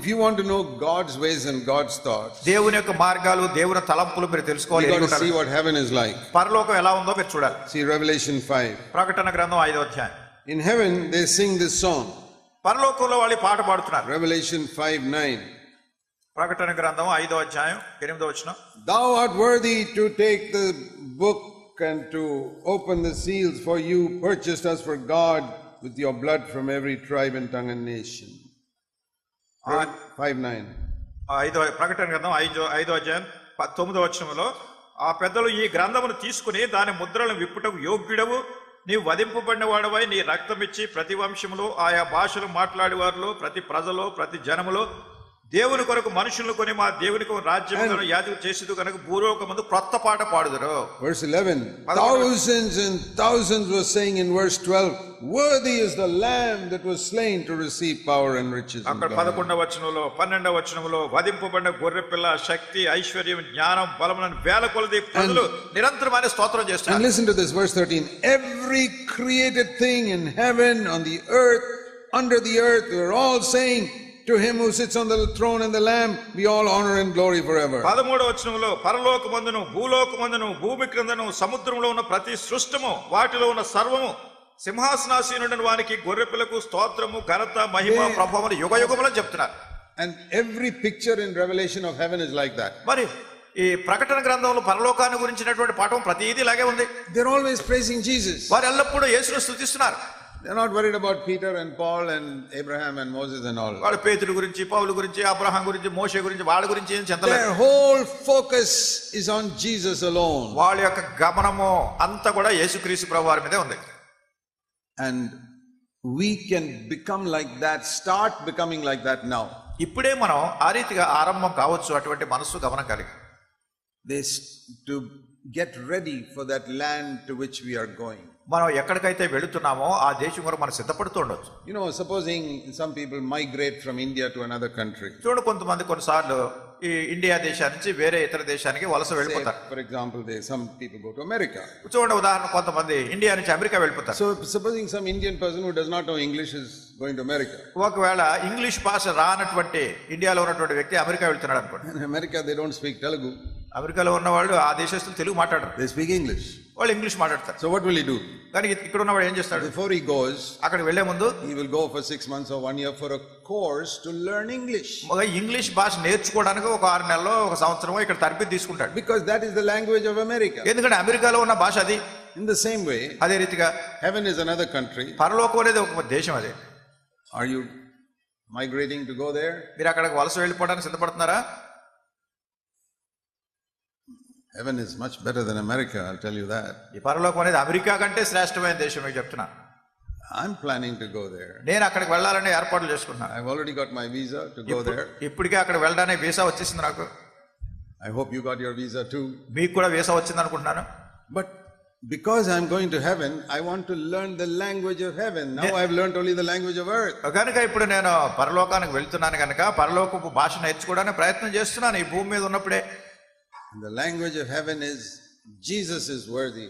if you want to know God's ways and God's thoughts, దేవుని యొక్క మార్గాలు దేవుని తలంపులు మీరు you తెలుసుకోవాలి. got to see what heaven is like. పరలోకం ఎలా ఉందో మీరు చూడాలి. See Revelation 5. ప్రకటన గ్రంథం 5వ అధ్యాయం. In heaven they sing this song. పరలోకంలో వాళ్ళు పాట పాడుతున్నారు. Revelation 5:9. ప్రకటన గ్రంథం 5వ అధ్యాయం 8వ వచనం. Thou art worthy to take the book and to open the seals, for you purchased us for God with your blood from every tribe and tongue and nation. 5:9. ప్రకటన గ్రంథం 5వ అధ్యాయం 9వ వచనంలో, ఆ పెద్దలు ఈ గ్రంథమును తీసుకుని దాని ముద్రలను విప్పుటకు యోగ్యుడవు, నీవు వధింపబడిన వాడవై నీ రక్తం ఇచ్చి ప్రతి వంశములో ఆయా భాషలు మాట్లాడే వారిలో ప్రతి ప్రజలో ప్రతి జనములో దేవుని కొరకు మనుషులను కొని మా దేవునికి రాజ్యం యాజకులు చేసేది కనుక భూలోకమందు క్రొత్త పాట పాడుదురు. Verse 11. Thousands and thousands were saying in verse 12, worthy is the lamb that was slain to receive power and riches. అక్కడ 11వ వచనంలో 12వ వచనంలో వధింపబడిన గొర్రె పిల్ల శక్తి ఐశ్వర్యం జ్ఞానం బలములను వేల కొలది ప్రజలు నిరంతరమైన స్తోత్రం చేస్తున్నారు. And listen to this, verse 13. Every created thing in heaven, on the earth, under the earth, they were all saying, to him who sits on the throne and the lamb be all honor and glory forever. 13వ వచనంలో పరలోకమందును భూలోకమందును భూమి క్రిందను సముద్రంలో ఉన్న ప్రతి సృష్టము వాటిలో ఉన్న సర్వము సింహాసనాసీనుడైన వానికి గొర్రెపిల్లకు స్తోత్రము ఘనత మహిమ ప్రభావములు యుగయుగములని చెప్తున్నారు. And every picture in Revelation of heaven is like that. మరి ఈ ప్రకటన గ్రంథంలో పరలోకాన్ని గురించినటువంటి పాఠం ప్రతిదీ ఇలాగే ఉంది. They're always praising Jesus. వారు ఎల్లప్పుడూ యేసును స్తుతిస్తున్నారు. They're not worried about Peter and Paul and Abraham and Moses and all. వాళ్ళు పేతురు గురించి పౌలు గురించి అబ్రహాం గురించి మోషే గురించి వాళ్ళ గురించి ఏం చింతలేదు. Their whole focus is on Jesus alone. వాళ్ళ యొక్క గమనము అంతా కూడా యేసుక్రీస్తు ప్రభువారి మీదే ఉంది. And we can become like that, start becoming like that now. ఇప్పుడే మనం ఆ రీతిగా ఆరంభం కావచ్చు అటువంటి మనసు గమనం కలిగి. This to get ready for that land to which we are going. మనం ఎక్కడికైతే వెళుతున్నామో ఆ దేశం వరకు మనం సిద్ధపడుతూ ఉండొచ్చు. You know, supposing some people migrate from India to another country. చూడండి, కొంతమంది కొన్నిసార్లు ఈ ఇండియా దేశం నుంచి వేరే ఇతర దేశానికి వలస వెళ్ళిపోతారు. For example, some people go to America. చూడండి, ఉదాహరణ కొంతమంది ఇండియా నుంచి అమెరికా వెళ్ళిపోతారు. So supposing some Indian person who does not know English is going to America. ఒకవేళ ఇంగ్లీష్ భాష రానటువంటి ఇండియాలో ఉన్నటువంటి వ్యక్తి అమెరికా వెళ్తున్నాడు అనుకోండి. In America they don't speak Telugu. అమెరికాలో ఉన్న వాళ్ళు ఆ దేశస్తులు తెలుగు మాట్లాడరు. They speak English. వాళ్ళు ఇంగ్లీష్ మాట్లాడతారు. So what will he do? కానీ ఇక్కడ ఉన్నవాడు ఏం చేస్తాడు? Before he goes, అక్కడికి వెళ్లే ముందు he will go for 6 months or 1 year for a course to learn English. English భాష నేర్చుకోవడానికి ఒక 6 నెలల్లో ఒక సంవత్సరమో ఇక్కడ తరబేతి తీసుకుంటాడు. Because that is the language of America. ఎందుకంటే అమెరికాలో ఉన్న భాష అది. In the same way, అదే రీతిగా heaven is another country. పరలోకం అనేది ఒక దేశం. అదే. Are you migrating to go there? మీరు అక్కడికి వలస వెళ్ళిపోవడానికి సిద్ధపడుతున్నారా? Heaven is much better than America, I'll tell you that. ఈ పరలోకం అనేది అమెరికా కంటే శ్రేష్టమైన దేశం అని చెప్తున్నా. I'm planning to go there. నేను అక్కడికి వెళ్ళాలని ఏర్పాట్లు చేసుకున్నాను. I've already got my visa to go there. ఇప్పటికే అక్కడ వెళ్ళడానికి వీసా వచ్చేసింది నాకు. I hope you got your visa too. మీకు కూడా వీసా వచ్చింది అనుకుంటున్నాను. But because I'm going to heaven, I want to learn the language of heaven. Now I've learned only the language of earth. కనుక ఇప్పుడు నేను పరలోకానికి వెళ్తున్నాను కనుక పరలోకపు భాష నేర్చుకోవడానికి ప్రయత్నం చేస్తున్నాను ఈ భూమి మీద ఉన్నప్పుడే. The language of heaven is Jesus is worthy.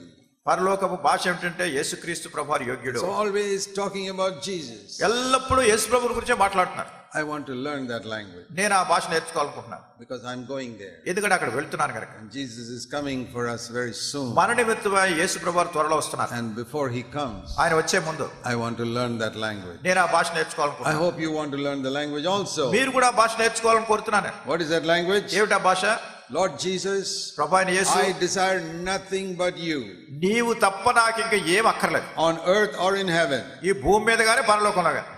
పరలోకపు భాష ఏమిటంటే యేసుక్రీస్తు ప్రభువారు యోగ్యుడు. So always talking about Jesus. ఎల్లప్పుడూ యేసు ప్రభువు గురించే మాట్లాడుతున్నారు. I want to learn that language. నేను ఆ భాష నేర్చుకోవాలనుకుంటున్నాను. Because I'm going there. ఎందుకంటే అక్కడ వెళ్తున్నాను కనుక. And Jesus is coming for us very soon. మన నిమిత్తమై యేసు ప్రభువారు త్వరలో వస్తున్నారు. And before he comes, ఆయన వచ్చే ముందు I want to learn that language. నేను ఆ భాష I నేర్చుకోవాలనుకుంటున్నాను. hope you want to learn the language also. మీరు కూడా ఆ భాష నేర్చుకోవాలని కోరుతున్నాను. What is that language? ఏమిటా భాష? Lord Jesus, ప్రభువైన యేసు, I desire nothing but you. నీవు తప్ప నాకు ఇంకా ఏం అక్కర్లేదు. On earth or in heaven. ఈ భూమి మీద గానీ పరలోకంలో గానీ.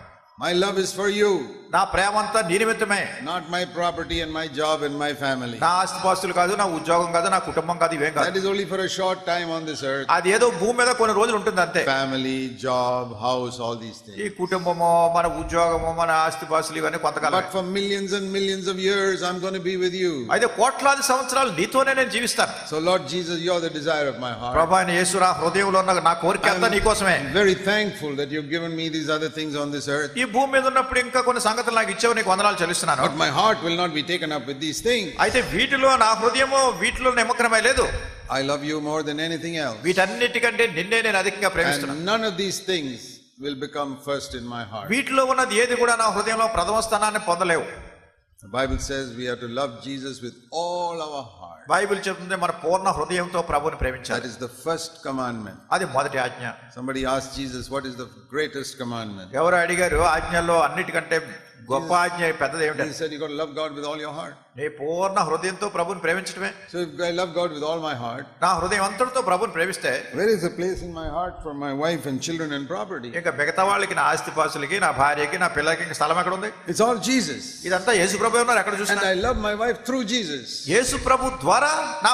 My love is for you. నా ప్రేమ అంతా నీ నిమిత్తమే. Not my property and my job and my family. నా ఆస్తిపాస్తులు కాదు, నా ఉద్యోగం కాదు, నా కుటుంబం కాదు, ఇవేం కాదు. That is only for a short time on this earth. అది ఏదో భూమి మీద కొన్ని రోజులు ఉంటుంది అంతే. Family, job, house, all these things. ఈ కుటుంబము, మన ఉద్యోగము, మన ఆస్తిపాస్తులు ఇవన్నీ కొంతకాలం. But for millions and millions of years I'm going to be with you. అయితే కోట్లాది సంవత్సరాలు నీతోనే నేను జీవిస్తాను. So Lord Jesus, you're the desire of my heart. ప్రభువైన యేసు, నా హృదయంలో ఉన్న నా కోరిక అంతా నీ కోసమే. I'm very thankful that you've given me these other things on this earth. ఈ భూమి మీద ఉన్నప్పుడు ఇంకా కొన్ని సంగతులు నాకు ఇచ్చావు, నీకు వందనాలు చెల్లిస్తున్నాను. But my heart will not be taken up with these things. అయితే వీటిలో నా హృదయము వీటిలో నిమగ్నమై లేదు. I love you more than anything else. వీటన్నిటికంటే నిన్నే నేను అధికంగా ప్రేమిస్తున్నాను. And none of these things will become first in my heart. వీటిలో ఉన్నది ఏది కూడా నా హృదయంలో ప్రథమ స్థానాన్ని పొందలేవు. The Bible says we have to love Jesus with all our heart. Bible చెప్తుంది మన పూర్ణ హృదయంతో ప్రభువుని That ప్రేమించాలి. is the first commandment. అది మొదటి ఆజ్ఞ. Somebody asked Jesus, what is the greatest commandment? ఎవరు అడిగారు ఆజ్ఞల్లో అన్నిటికంటే గొప్ప ఆజ్ఞ పెద్దది He ఏమిటి? said, you got to love God with all your heart. నీ పూర్ణ హృదయంతో ప్రభువుని ప్రేమించడమే. So if I love God with all my heart, నా హృదయం అంతటితో ప్రభువుని ప్రేమిస్తే where is the place in my heart for my wife and children and property? ఇంకా మిగతా వాళ్ళకి నా ఆస్తిపాస్తులకి నా భార్యకి నా పిల్లలకి ఇంకా స్థలం ఎక్కడ ఉంది? It's all Jesus. ఇదంతా యేసు ప్రభు ఉన్నారు ఎక్కడ And చూసినా. I love my wife through Jesus. యేసు ప్రభు ద్వారా నా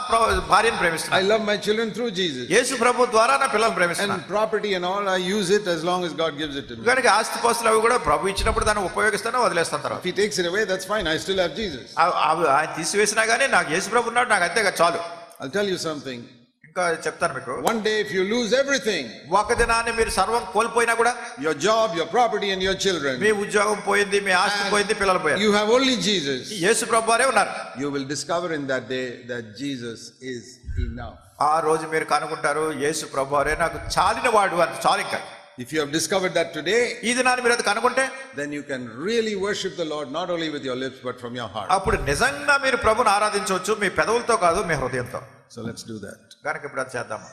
భార్యను I ప్రేమిస్తున్నాను. love my children through Jesus. యేసు ప్రభు ద్వారా నా పిల్లల్ని ప్రేమిస్తున్నాను. And property and all, I use it as long as God gives it to me. కనుక ఆస్తిపాస్తులు అవి కూడా ప్రభు ఇచ్చినప్పుడు దాన్ని ఉపయోగిస్తాను, వదిలేస్తాను తర్వాత. If He takes it away, that's fine. I still have Jesus. ఆయన తీసివేసినా కానీ నాకు యేసు ప్రభు ఉన్నాడు, నాకు అంతే చాలు. I'll tell you something. ఇంకా చెప్తాను మీకు. One day if you lose everything, ఒక దినాన్ని మీరు సర్వం కోల్పోయినా కూడా, your job, your property and your children, మీ ఉద్యోగం పోయింది, మీ ఆస్తి పోయింది, పిల్లలు పోయారు, you have only Jesus, యేసు ప్రభు వారే ఉన్నారు. you will discover in that day that Jesus is enough. ఆ రోజు మీరు కనుకుంటారు యేసు ప్రభు వారే నాకు చాలిన వాడు అని. చాలు ఇంకా. If you have discovered that today, ఈ దినాన్ని మీరు అది కనుకుంటే, then you can really worship the Lord not only with your lips but from your heart. అప్పుడు నిజంగా మీరు ప్రభుని ఆరాధించవచ్చు, మీ పెదవులతో కాదు, మీ హృదయంతో. So let's do that. కనుక ఇప్పుడు అది చేద్దాము.